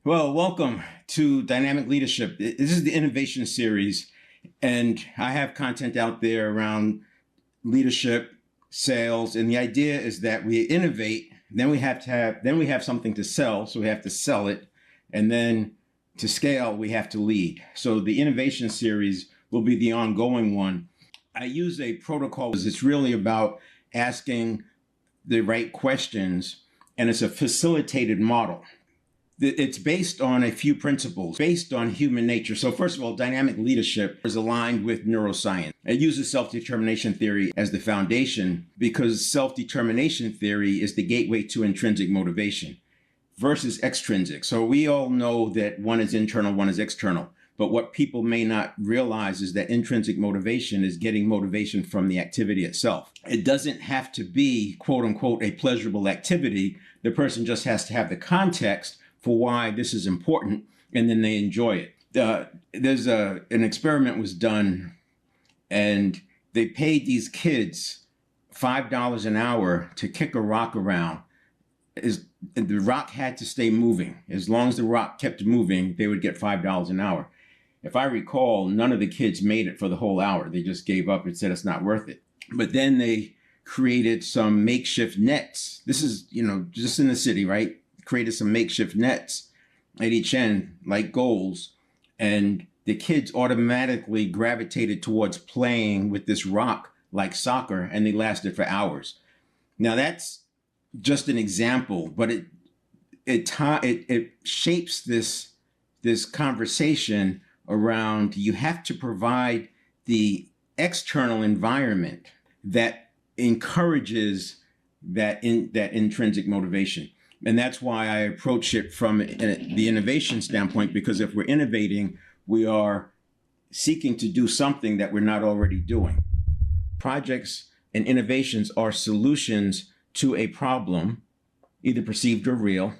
Well, welcome to Dynamic Leadership. This is the innovation series, and I have content out there around leadership, sales, and the idea is that we innovate, then we have something to sell, so we have to sell it, and then to scale, we have to lead. So the innovation series will be the ongoing one. I use a protocol. It's really about asking the right questions, and it's a facilitated model. It's based on a few principles, based on human nature. So first of all, dynamic leadership is aligned with neuroscience. It uses self-determination theory as the foundation because self-determination theory is the gateway to intrinsic motivation versus extrinsic. So we all know that one is internal, one is external. But what people may not realize is that intrinsic motivation is getting motivation from the activity itself. It doesn't have to be, quote unquote, a pleasurable activity. The person just has to have the context for why this is important, and then they enjoy it. There's an experiment was done, and they paid these kids $5 an hour to kick a rock around. The rock had to stay moving. As long as the rock kept moving, they would get $5 an hour. If I recall, none of the kids made it for the whole hour. They just gave up and said it's not worth it. But then they created some makeshift nets. This is, just in the city, right? Created some makeshift nets at each end, like goals, and the kids automatically gravitated towards playing with this rock like soccer, and they lasted for hours. Now that's just an example, but it shapes this conversation around you have to provide the external environment that encourages that intrinsic motivation. And that's why I approach it from the innovation standpoint, because if we're innovating, we are seeking to do something that we're not already doing. Projects and innovations are solutions to a problem, either perceived or real.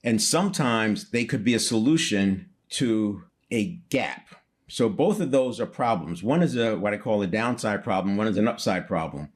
And sometimes they could be a solution to a gap. So both of those are problems. One is what I call a downside problem. One is an upside problem.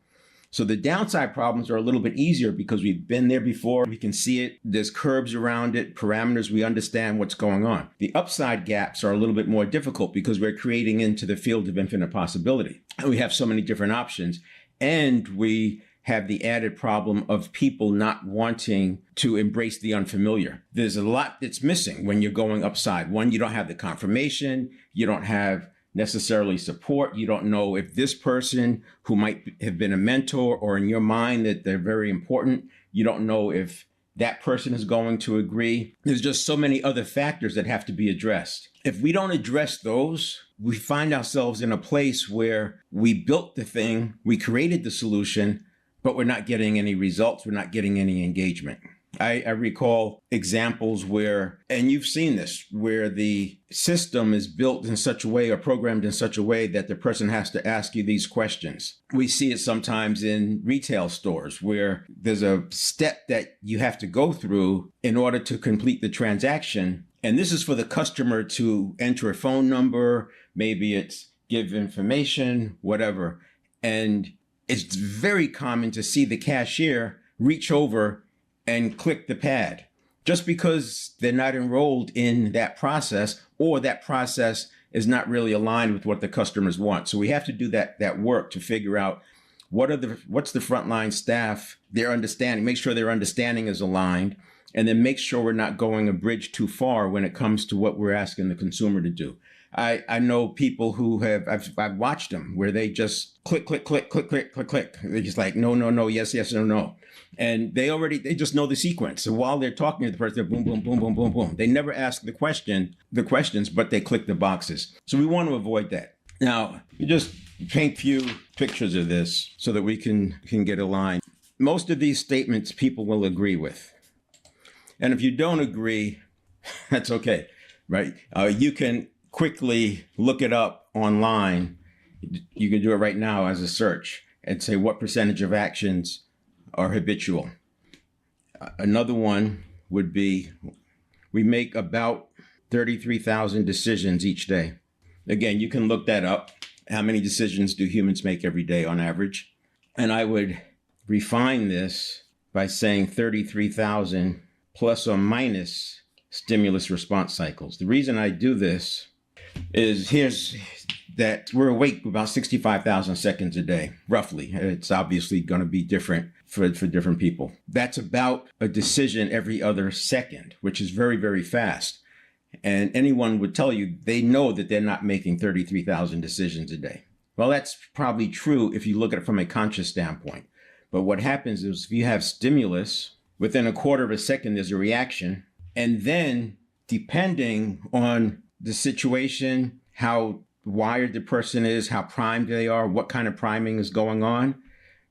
So the downside problems are a little bit easier because we've been there before. We can see it. There's curbs around it, parameters. We understand what's going on. The upside gaps are a little bit more difficult because we're creating into the field of infinite possibility. And we have so many different options. And we have the added problem of people not wanting to embrace the unfamiliar. There's a lot that's missing when you're going upside. One, you don't have the confirmation. You don't have necessarily support. You don't know if this person who might have been a mentor or in your mind that they're very important, you don't know if that person is going to agree. There's just so many other factors that have to be addressed. If we don't address those, we find ourselves in a place where we built the thing, we created the solution, but we're not getting any results. We're not getting any engagement. I recall examples where, and you've seen this, where the system is built in such a way or programmed in such a way that the person has to ask you these questions. We see it sometimes in retail stores where there's a step that you have to go through in order to complete the transaction. And this is for the customer to enter a phone number, maybe it's give information, whatever. And it's very common to see the cashier reach over and click the pad just because they're not enrolled in that process, or that process is not really aligned with what the customers want. So we have to do that work to figure out what's the frontline staff, their understanding, make sure their understanding is aligned, and then make sure we're not going a bridge too far when it comes to what we're asking the consumer to do. I know people who I've watched them where they just click. They're just like, no, yes, no. And they just know the sequence. So while they're talking to the person, they're boom, boom, boom, boom, boom, boom. They never ask the questions, but they click the boxes. So we want to avoid that. Now, you just paint a few pictures of this so that we can get aligned. Most of these statements people will agree with. And if you don't agree, that's okay, right? You can quickly look it up online. You can do it right now as a search and say what percentage of actions are habitual. Another one would be we make about 33,000 decisions each day. Again, you can look that up. How many decisions do humans make every day on average? And I would refine this by saying 33,000 plus or minus stimulus response cycles. The reason I do this is here's that we're awake about 65,000 seconds a day, roughly. It's obviously going to be different for different people. That's about a decision every other second, which is very, very fast. And anyone would tell you they know that they're not making 33,000 decisions a day. Well, that's probably true if you look at it from a conscious standpoint. But what happens is if you have stimulus, within a quarter of a second, there's a reaction. And then depending on the situation, how wired the person is, how primed they are, what kind of priming is going on,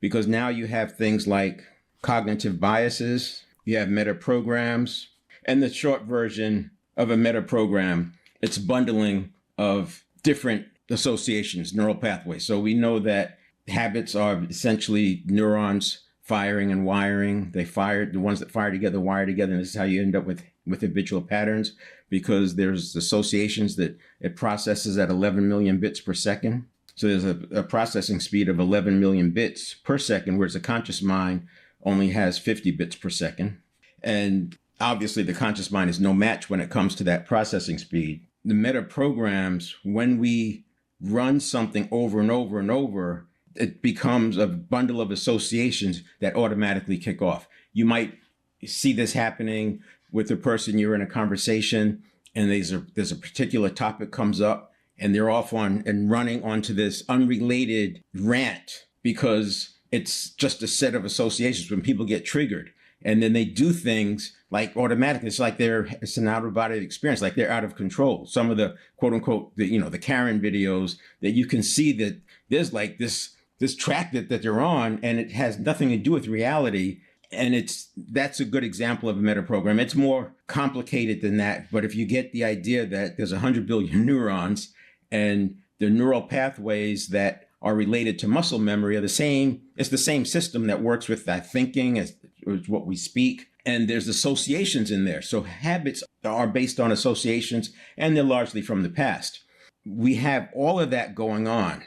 because now you have things like cognitive biases, you have meta programs, and the short version of a meta program, it's bundling of different associations, neural pathways. So we know that habits are essentially neurons firing and wiring. They fire, the ones that fire together, wire together, and this is how you end up with habitual patterns, because there's associations that it processes at 11 million bits per second. So there's a processing speed of 11 million bits per second, whereas the conscious mind only has 50 bits per second. And obviously the conscious mind is no match when it comes to that processing speed. The meta programs, when we run something over and over and over, it becomes a bundle of associations that automatically kick off. You might see this happening with a person you're in a conversation, and there's a particular topic comes up, and they're off on and running onto this unrelated rant because it's just a set of associations when people get triggered. And then they do things like automatically. It's like it's an out of body experience, like they're out of control. Some of the quote unquote, the Karen videos that you can see that there's like this track that they're on, and it has nothing to do with reality. And that's a good example of a meta program. It's more complicated than that. But if you get the idea that there's 100 billion neurons and the neural pathways that are related to muscle memory are the same, it's the same system that works with that thinking as what we speak. And there's associations in there. So habits are based on associations, and they're largely from the past. We have all of that going on.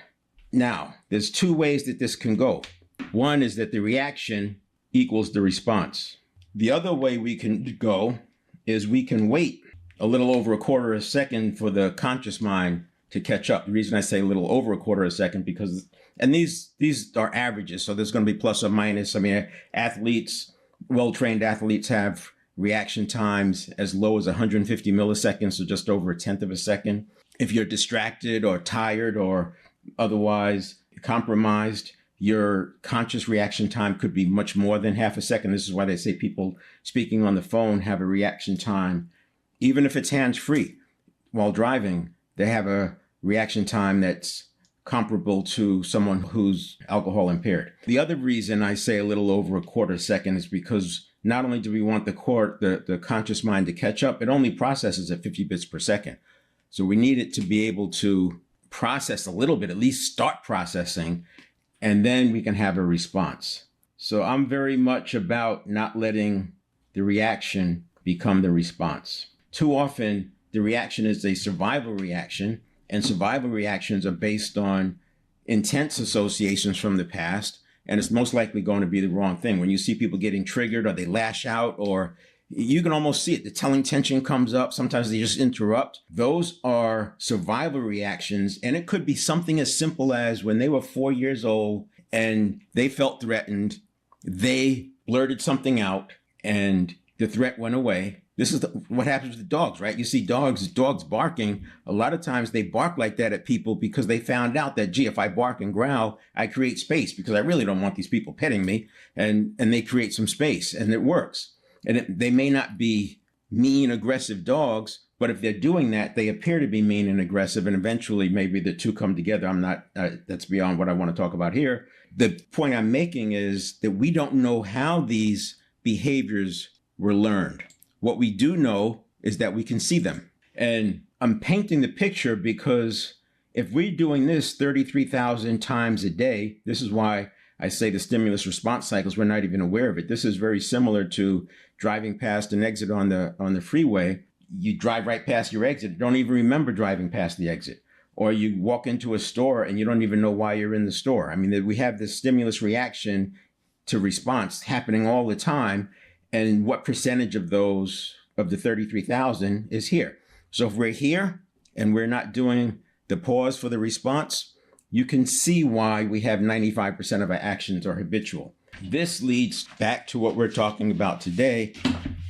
Now, there's two ways that this can go. One is that the reaction equals the response. The other way we can go is we can wait a little over a quarter of a second for the conscious mind to catch up. The reason I say a little over a quarter of a second, because, and these are averages, so there's going to be plus or minus. I mean, athletes, well-trained athletes have reaction times as low as 150 milliseconds, so just over a tenth of a second. If you're distracted or tired or otherwise compromised, your conscious reaction time could be much more than half a second. This is why they say people speaking on the phone have a reaction time, even if it's hands-free while driving, they have a reaction time that's comparable to someone who's alcohol impaired. The other reason I say a little over a quarter second is because not only do we want the conscious mind to catch up, it only processes at 50 bits per second. So we need it to be able to process a little bit, at least start processing, and then we can have a response. So I'm very much about not letting the reaction become the response. Too often, the reaction is a survival reaction, and survival reactions are based on intense associations from the past, and it's most likely going to be the wrong thing. When you see people getting triggered or they lash out, or you can almost see it, the telling tension comes up, sometimes they just interrupt. Those are survival reactions, and it could be something as simple as when they were 4 years old and they felt threatened, they blurted something out and the threat went away. This is what happens with dogs, right? You see dogs barking. A lot of times they bark like that at people because they found out that, gee, if I bark and growl, I create space because I really don't want these people petting me. And they create some space, and it works. And they may not be mean, aggressive dogs, but if they're doing that, they appear to be mean and aggressive. And eventually maybe the two come together. That's beyond what I want to talk about here. The point I'm making is that we don't know how these behaviors were learned. What we do know is that we can see them. And I'm painting the picture because if we're doing this 33,000 times a day, this is why I say the stimulus response cycles, we're not even aware of it. This is very similar to driving past an exit on the freeway. You drive right past your exit, don't even remember driving past the exit. Or you walk into a store and you don't even know why you're in the store. I mean, we have this stimulus reaction to response happening all the time. And what percentage of those of the 33,000 is here. So if we're here and we're not doing the pause for the response, you can see why we have 95% of our actions are habitual. This leads back to what we're talking about today,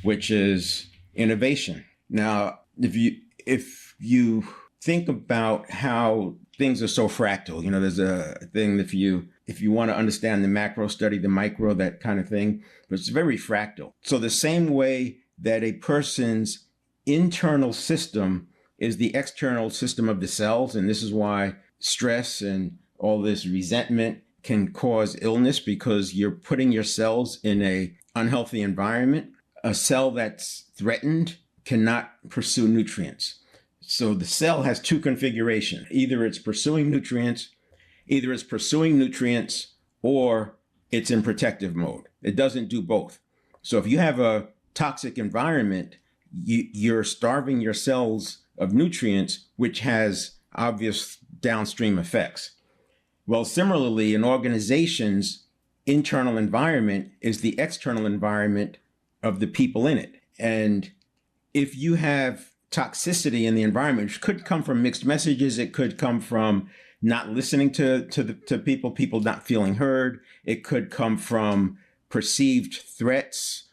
which is innovation. Now, if you think about how things are so fractal, there's a thing, if you want to understand the macro, study the micro, that kind of thing, but it's very fractal. So the same way that a person's internal system is the external system of the cells, and this is why stress and all this resentment can cause illness, because you're putting your cells in a unhealthy environment. A cell that's threatened cannot pursue nutrients. So the cell has two configurations. Either it's pursuing nutrients, or it's in protective mode. It doesn't do both. So if you have a toxic environment, you're starving your cells of nutrients, which has obvious downstream effects. Well, similarly, an organization's internal environment is the external environment of the people in it. And if you have toxicity in the environment, which could come from mixed messages, it could come from not listening to people not feeling heard, it could come from perceived threats,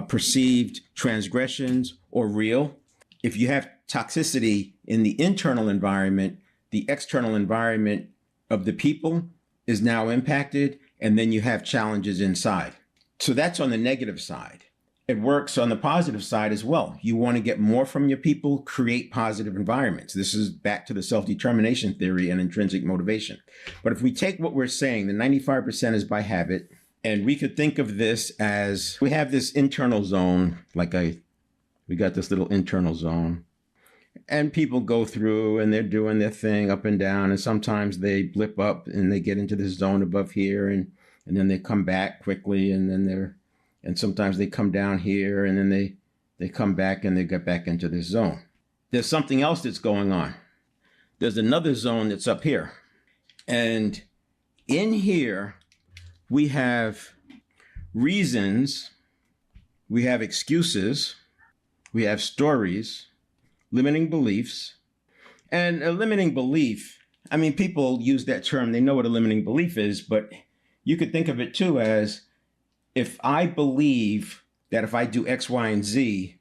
perceived transgressions, or real. If you have toxicity in the internal environment, the external environment of the people is now impacted, and then you have challenges inside. So that's on the negative side. It works on the positive side as well. You want to get more from your people, create positive environments. This is back to the self-determination theory and intrinsic motivation. But if we take what we're saying, the 95% is by habit, and we could think of this as, we have this internal zone, we got this little internal zone, and people go through and they're doing their thing up and down, and sometimes they blip up and they get into this zone above here, and then they come back quickly, and sometimes they come down here, and then they come back and they get back into this zone. There's something else that's going on. There's another zone that's up here. And in here, we have reasons, we have excuses, we have stories, limiting beliefs. And a limiting belief, people use that term, they know what a limiting belief is, but you could think of it too as, if I believe that if I do X, Y, and Z,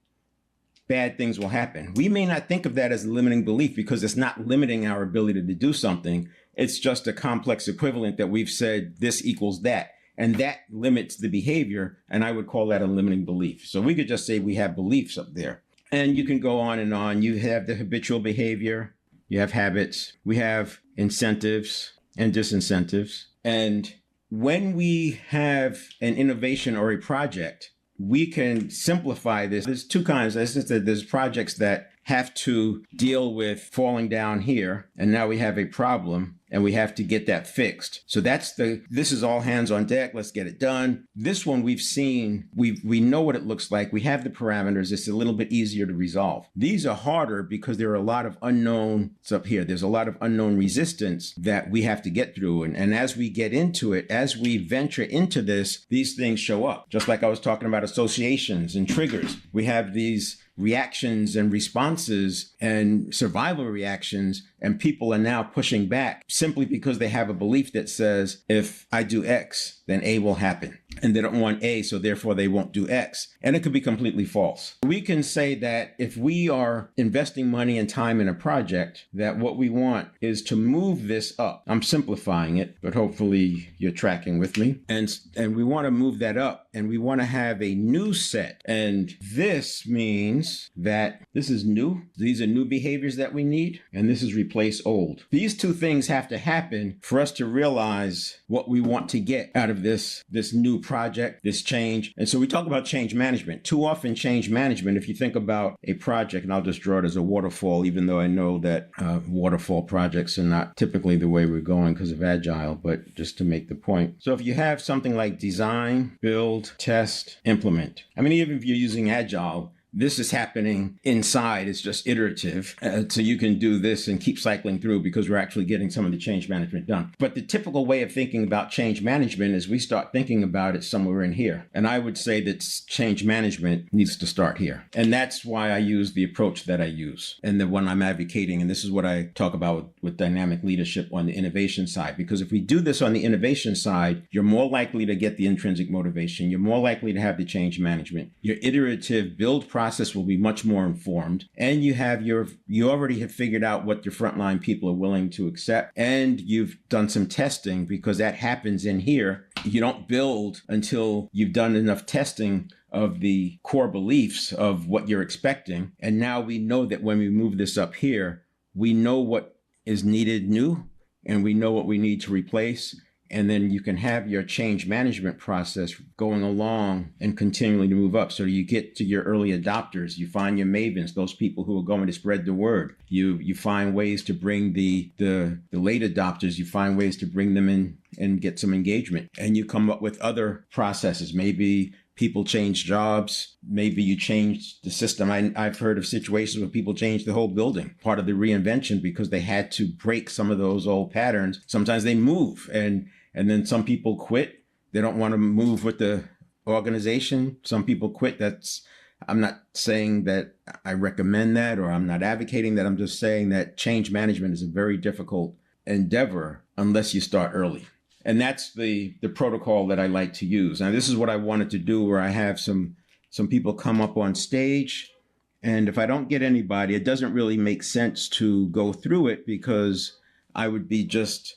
bad things will happen. We may not think of that as a limiting belief because it's not limiting our ability to do something. It's just a complex equivalent that we've said this equals that. And that limits the behavior, and I would call that a limiting belief. So we could just say we have beliefs up there. And you can go on and on. You have the habitual behavior, you have habits, we have incentives and disincentives. And when we have an innovation or a project, we can simplify this. There's two kinds. There's projects that have to deal with falling down here, and now we have a problem, and we have to get that fixed. So this is all hands on deck. Let's get it done. This one we've seen, we know what it looks like. We have the parameters. It's a little bit easier to resolve. These are harder because there are a lot of unknown, it's up here. There's a lot of unknown resistance that we have to get through. And as we get into it, as we venture into this, these things show up. Just like I was talking about associations and triggers. We have these reactions and responses and survival reactions, and people are now pushing back simply because they have a belief that says, if I do X, then A will happen. And they don't want A, so therefore they won't do X. And it could be completely false. We can say that if we are investing money and time in a project, that what we want is to move this up. I'm simplifying it, but hopefully you're tracking with me. And we want to move that up, and we want to have a new set. And this means that this is new. These are new behaviors that we need, and this is replace old. These two things have to happen for us to realize what we want to get out of this new project, this change. And so we talk about change management. Too often change management, if you think about a project, and I'll just draw it as a waterfall, even though I know that waterfall projects are not typically the way we're going because of Agile, but just to make the point. So if you have something like design, build, test, implement. Even if you're using Agile, This is happening inside. It's just iterative. So you can do this and keep cycling through because we're actually getting some of the change management done. But the typical way of thinking about change management is we start thinking about it somewhere in here. And I would say that change management needs to start here. And that's why I use the approach that I use and the one I'm advocating. And this is what I talk about with dynamic leadership on the innovation side. Because if we do this on the innovation side, you're more likely to get the intrinsic motivation. You're more likely to have the change management. Your iterative build process will be much more informed, and you already have figured out what your frontline people are willing to accept, and you've done some testing because that happens in here. You don't build until you've done enough testing of the core beliefs of what you're expecting. And now we know that when we move this up here, we know what is needed new, and we know what we need to replace. And then you can have your change management process going along and continually to move up. So you get to your early adopters, you find your mavens, those people who are going to spread the word. You find ways to bring the late adopters, you find ways to bring them in and get some engagement. And you come up with other processes. Maybe people change jobs. Maybe you change the system. I've heard of situations where people change the whole building, part of the reinvention, because they had to break some of those old patterns. Sometimes they move and then some people quit. They don't want to move with the organization. Some people quit. I'm not saying that I recommend that or I'm not advocating that. I'm just saying that change management is a very difficult endeavor unless you start early. And that's the protocol that I like to use. Now, this is what I wanted to do, where I have some people come up on stage. And if I don't get anybody, it doesn't really make sense to go through it because I would be just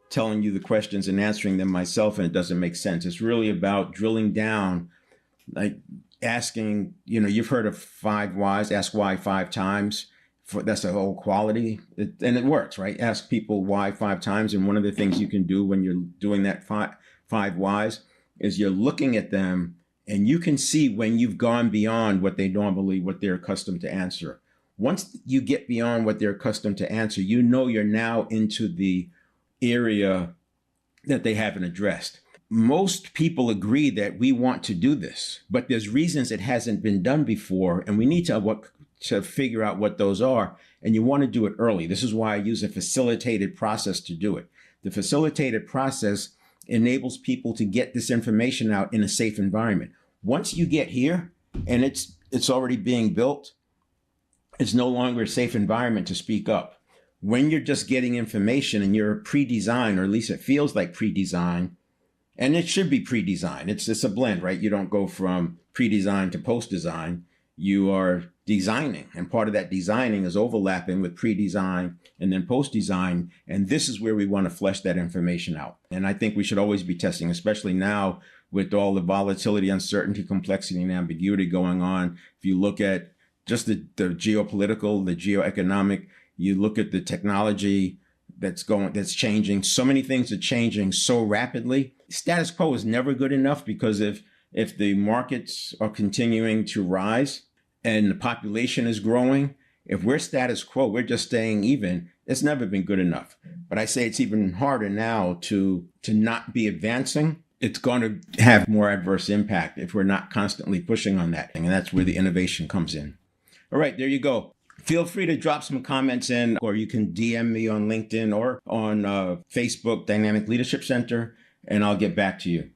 telling you the questions and answering them myself, and it doesn't make sense. It's really about drilling down, like asking, you've heard of 5 whys, ask why 5 times. That's a whole quality, and it works, right? Ask people why 5 times, and one of the things you can do when you're doing that five whys is you're looking at them, and you can see when you've gone beyond what they're accustomed to answer. Once you get beyond what they're accustomed to answer, you're now into the area that they haven't addressed. Most people agree that we want to do this, but there's reasons it hasn't been done before, and we need to figure out what those are, and you want to do it early. This is why I use a facilitated process to do it. The facilitated process enables people to get this information out in a safe environment. Once you get here and it's already being built, it's no longer a safe environment to speak up. When you're just getting information and you're pre-designed, or at least it feels like pre-design, and it should be pre-designed. It's a blend, right? You don't go from pre-design to post-design. You are designing, and part of that designing is overlapping with pre-design and then post-design. And this is where we want to flesh that information out. And I think we should always be testing, especially now with all the volatility, uncertainty, complexity, and ambiguity going on. If you look at just the geopolitical, the geoeconomic, you look at the technology that's changing. So many things are changing so rapidly. Status quo is never good enough, because if the markets are continuing to rise and the population is growing, if we're status quo, we're just staying even, it's never been good enough. But I say it's even harder now to not be advancing. It's going to have more adverse impact if we're not constantly pushing on that thing. And that's where the innovation comes in. All right, there you go. Feel free to drop some comments in, or you can DM me on LinkedIn or on Facebook, Dynamic Leadership Center, and I'll get back to you.